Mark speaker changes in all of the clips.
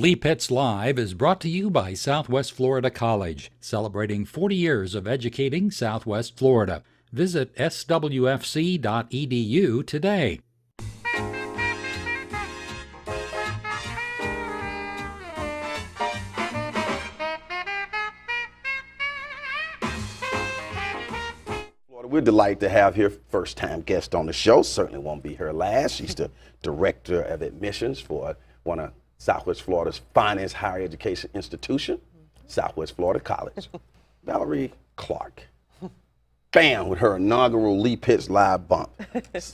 Speaker 1: Lee Pitts Live is brought to you by Southwest Florida College, celebrating 40 years of educating Southwest Florida. Visit swfc.edu today.
Speaker 2: We're delighted to have here first-time guest on the show. Certainly won't be her last. She's the director of admissions for one of Southwest Florida's finest higher education institution, Southwest Florida College. Valerie Clark. Bam, with her inaugural Lee Pitts Live bump.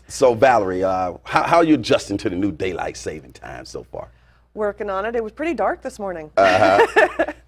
Speaker 2: So Valerie, how are you adjusting to the new daylight saving time so far?
Speaker 3: Working on it. It was pretty dark this morning.
Speaker 2: So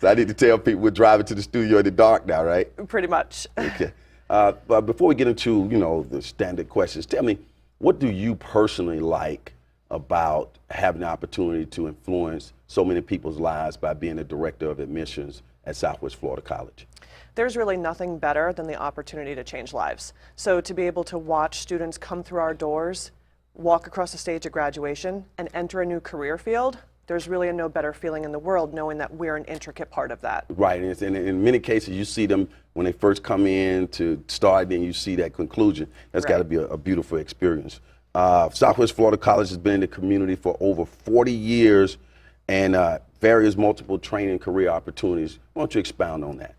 Speaker 2: I need to tell people we're driving to the studio in the dark now, right?
Speaker 3: Pretty much.
Speaker 2: Okay. But before we get into, the standard questions, tell me, what do you personally like about having the opportunity to influence so many people's lives by being a director of admissions at Southwest Florida College?
Speaker 3: There's really nothing better than the opportunity to change lives. So to be able to watch students come through our doors, walk across the stage of graduation, and enter a new career field, there's really no better feeling in the world knowing that we're an intricate part of that. Right,
Speaker 2: and in many cases you see them when they first come in to start, then you see that conclusion. That's got to be a beautiful experience. Southwest Florida College has been in the community for over 40 years and various multiple training career opportunities. Why don't you expound on that?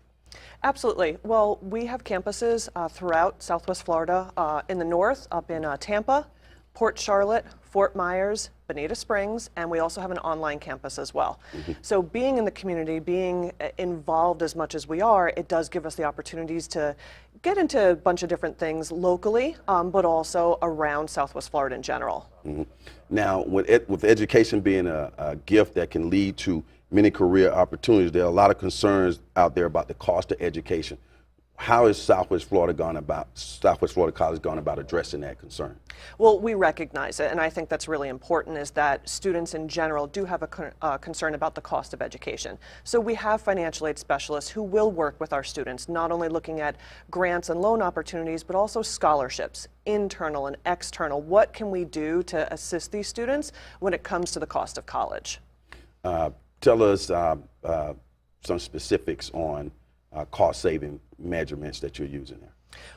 Speaker 3: Absolutely. Well, we have campuses throughout Southwest Florida, in the north, up in Tampa, Port Charlotte, Fort Myers, Bonita Springs, and we also have an online campus as well. So being in the community, being involved as much as we are, it does give us the opportunities to get into a bunch of different things locally, but also around Southwest Florida in general.
Speaker 2: Now, with education being a gift that can lead to many career opportunities, there are a lot of concerns out there about the cost of education. How is Southwest Florida College gone about addressing that concern?
Speaker 3: Well, we recognize it, and I think that's really important, is that students in general do have a concern about the cost of education. So we have financial aid specialists who will work with our students, not only looking at grants and loan opportunities, but also scholarships, internal and external. What can we do to assist these students when it comes to the cost of college?
Speaker 2: Tell us some specifics on cost-saving measurements that you're using there.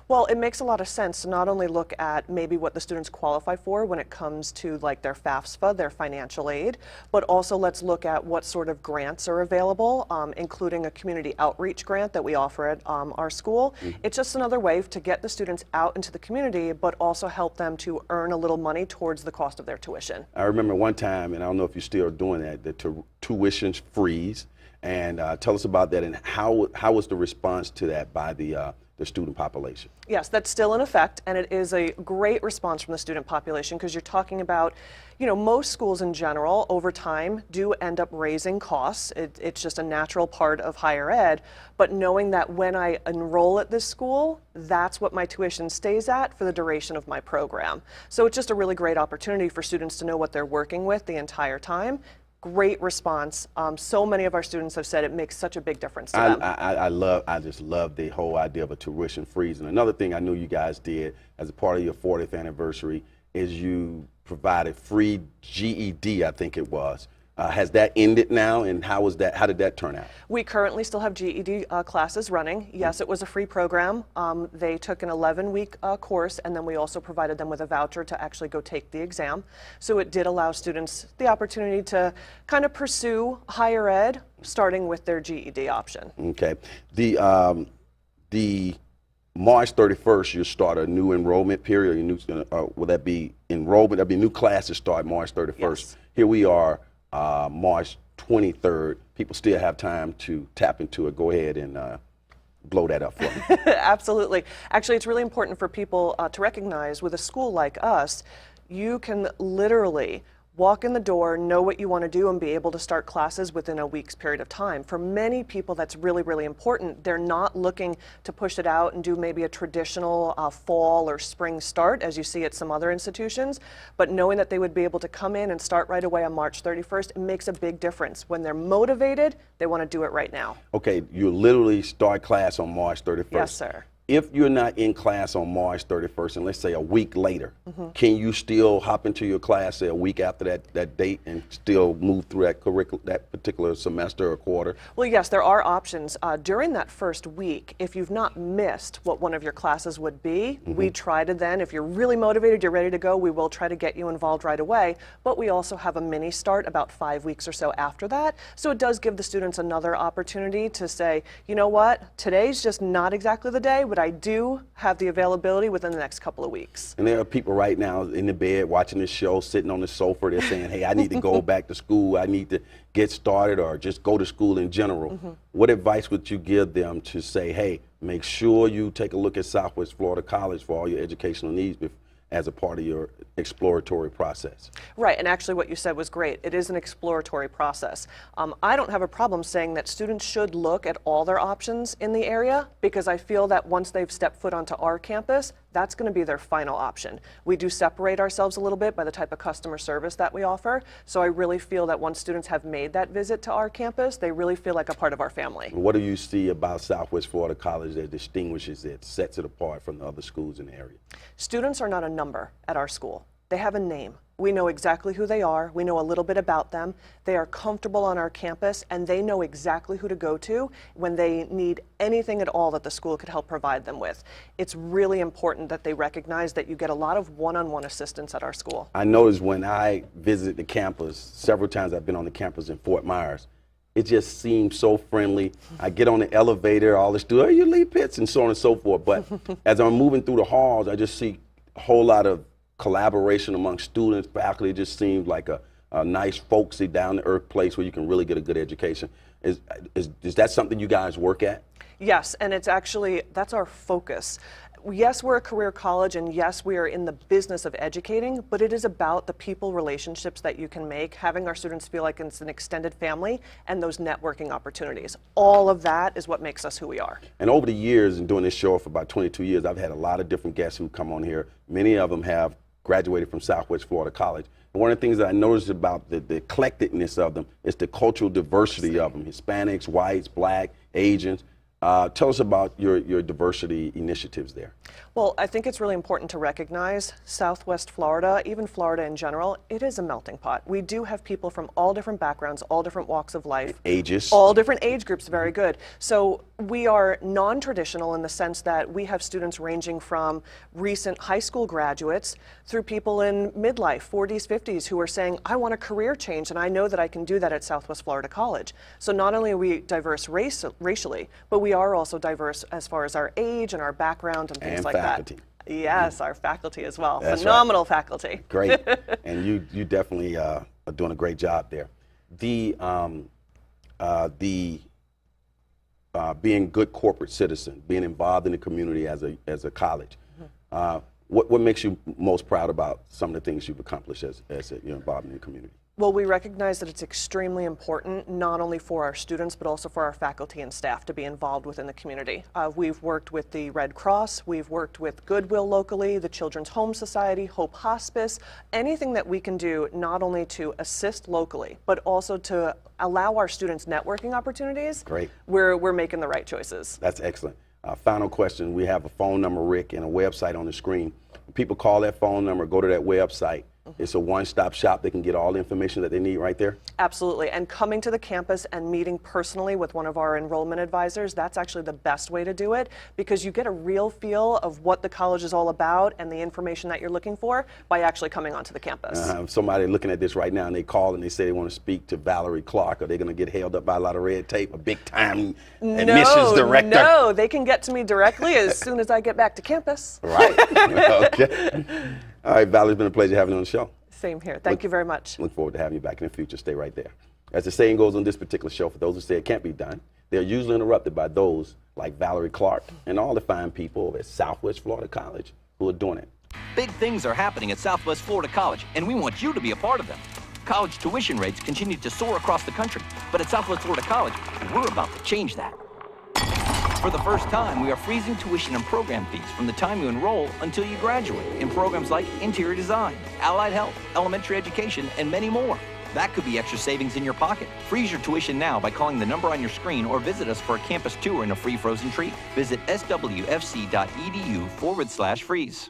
Speaker 3: Well, it makes a lot of sense to not only look at maybe what the students qualify for when it comes to like their FAFSA, their financial aid, but also let's look at what sort of grants are available, including a community outreach grant that we offer at our school. It's just another way to get the students out into the community, but also help them to earn a little money towards the cost of their tuition.
Speaker 2: I remember one time, and I don't know if you're still doing that, the tuition freeze. And tell us about that, and how was the response to that by the student population?
Speaker 3: Yes, that's still in effect, and it is a great response from the student population, because you're talking about, most schools in general over time do end up raising costs. It's just a natural part of higher ed, but knowing that when I enroll at this school, that's what my tuition stays at for the duration of my program. So it's just a really great opportunity for students to know what they're working with the entire time. Great response. So many of our students have said it makes such a big difference to them.
Speaker 2: I just love the whole idea of a tuition freeze. And another thing I know you guys did as a part of your 40th anniversary is you provided free GED, I think it was. Has that ended now, and how did that turn out?
Speaker 3: We currently still have GED classes running. Yes, it was a free program. They took an 11-week course, and then we also provided them with a voucher to actually go take the exam. So it did allow students the opportunity to kind of pursue higher ed, starting with their GED option.
Speaker 2: Okay. The March 31st, you start a new enrollment period. Will that be enrollment? There'll be new classes start March 31st.
Speaker 3: Yes.
Speaker 2: Here we are. March 23rd, people still have time to tap into it. Go ahead and blow that up for me.
Speaker 3: Absolutely. Actually, it's really important for people to recognize with a school like us, you can literally walk in the door, know what you want to do, and be able to start classes within a week's period of time. For many people, that's really, really important. They're not looking to push it out and do maybe a traditional fall or spring start, as you see at some other institutions, but knowing that they would be able to come in and start right away on March 31st, it makes a big difference. When they're motivated, they want to do it right now.
Speaker 2: Okay, you literally start class on March 31st.
Speaker 3: Yes, sir.
Speaker 2: if you're not in class on March 31st, and let's say a week later, can you still hop into your class, say a week after that date, and still move through that particular semester or quarter?
Speaker 3: Well, yes, there are options. During that first week, if you've not missed what one of your classes would be, we try to then, if you're really motivated, you're ready to go, we will try to get you involved right away. But we also have a mini start about 5 weeks or so after that. So it does give the students another opportunity to say, you know what, today's just not exactly the day, but I do have the availability within the next couple of weeks.
Speaker 2: And there are people right now in the bed watching this show, sitting on the sofa, they're saying, hey, I need to go back to school, I need to get started, or just go to school in general. What advice would you give them to say, hey, make sure you take a look at Southwest Florida College for all your educational needs as a part of your exploratory process?
Speaker 3: Right, and actually what you said was great. It is an exploratory process. I don't have a problem saying that students should look at all their options in the area, because I feel that once they've stepped foot onto our campus, that's going to be their final option. We do separate ourselves a little bit by the type of customer service that we offer, so I really feel that once students have made that visit to our campus, they really feel like a part of our family.
Speaker 2: What do you see about Southwest Florida College that distinguishes it, sets it apart from the other schools in the area?
Speaker 3: Students are not a number at our school. They have a name. We know exactly who they are. We know a little bit about them. They are comfortable on our campus, and they know exactly who to go to when they need anything at all that the school could help provide them with. It's really important that they recognize that you get a lot of one-on-one assistance at our school.
Speaker 2: I noticed when I visit the campus, several times I've been on the campus in Fort Myers, it just seems so friendly. I get on the elevator, all the students, hey, you Lee Pitts, and so on and so forth. But as I'm moving through the halls, I just see a whole lot of collaboration among students, faculty. It just seems like a nice, folksy, down-to-earth place where you can really get a good education. Is that something you guys work at?
Speaker 3: Yes, and it's actually, that's our focus. Yes, we're a career college, and yes, we are in the business of educating, but it is about the people relationships that you can make, having our students feel like it's an extended family, and those networking opportunities. All of that is what makes us who we are.
Speaker 2: And over the years, and doing this show for about 22 years, I've had a lot of different guests who come on here. Many of them have graduated from Southwest Florida College. And one of the things that I noticed about the eclecticness of them is the cultural diversity of them. Hispanics, whites, black, Asians. Tell us about your diversity initiatives there.
Speaker 3: Well, I think it's really important to recognize Southwest Florida, even Florida in general, it is a melting pot. We do have people from all different backgrounds, all different walks of life.
Speaker 2: Ages.
Speaker 3: All different age groups, very good. So we are non-traditional in the sense that we have students ranging from recent high school graduates through people in midlife, 40s, 50s, who are saying, I want a career change, and I know that I can do that at Southwest Florida College. So not only are we diverse racially, but we are also diverse as far as our age and our background and things like
Speaker 2: faculty.
Speaker 3: that. Yes, our faculty as well.
Speaker 2: That's
Speaker 3: Phenomenal
Speaker 2: right.
Speaker 3: faculty.
Speaker 2: Great, and you definitely are doing a great job there. Being good corporate citizen, being involved in the community as a college. What makes you most proud about some of the things you've accomplished as you're involved in the community?
Speaker 3: Well, we recognize that it's extremely important, not only for our students, but also for our faculty and staff to be involved within the community. We've worked with the Red Cross, we've worked with Goodwill locally, the Children's Home Society, Hope Hospice, anything that we can do not only to assist locally, but also to allow our students networking opportunities.
Speaker 2: Great.
Speaker 3: We're making the right choices.
Speaker 2: That's excellent. Final question, we have a phone number, Rick, and a website on the screen. People call that phone number, go to that website. It's a one-stop shop. They can get all the information that they need right there?
Speaker 3: Absolutely. And coming to the campus and meeting personally with one of our enrollment advisors, that's actually the best way to do it, because you get a real feel of what the college is all about and the information that you're looking for by actually coming onto the campus.
Speaker 2: Somebody looking at this right now and they call and they say they want to speak to Valerie Clark. Are they going to get held up by a lot of red tape, a big-time admissions director?
Speaker 3: No, they can get to me directly as soon as I get back to campus.
Speaker 2: Right. Okay. All right, Valerie, it's been a pleasure having you on the show.
Speaker 3: Same here. Thank you very much.
Speaker 2: Look forward to having you back in the future. Stay right there. As the saying goes on this particular show, for those who say it can't be done, they're usually interrupted by those like Valerie Clark and all the fine people over at Southwest Florida College who are doing it.
Speaker 4: Big things are happening at Southwest Florida College, and we want you to be a part of them. College tuition rates continue to soar across the country, but at Southwest Florida College, we're about to change that. For the first time, we are freezing tuition and program fees from the time you enroll until you graduate in programs like interior design, allied health, elementary education, and many more. That could be extra savings in your pocket. Freeze your tuition now by calling the number on your screen or visit us for a campus tour and a free frozen treat. Visit swfc.edu/freeze.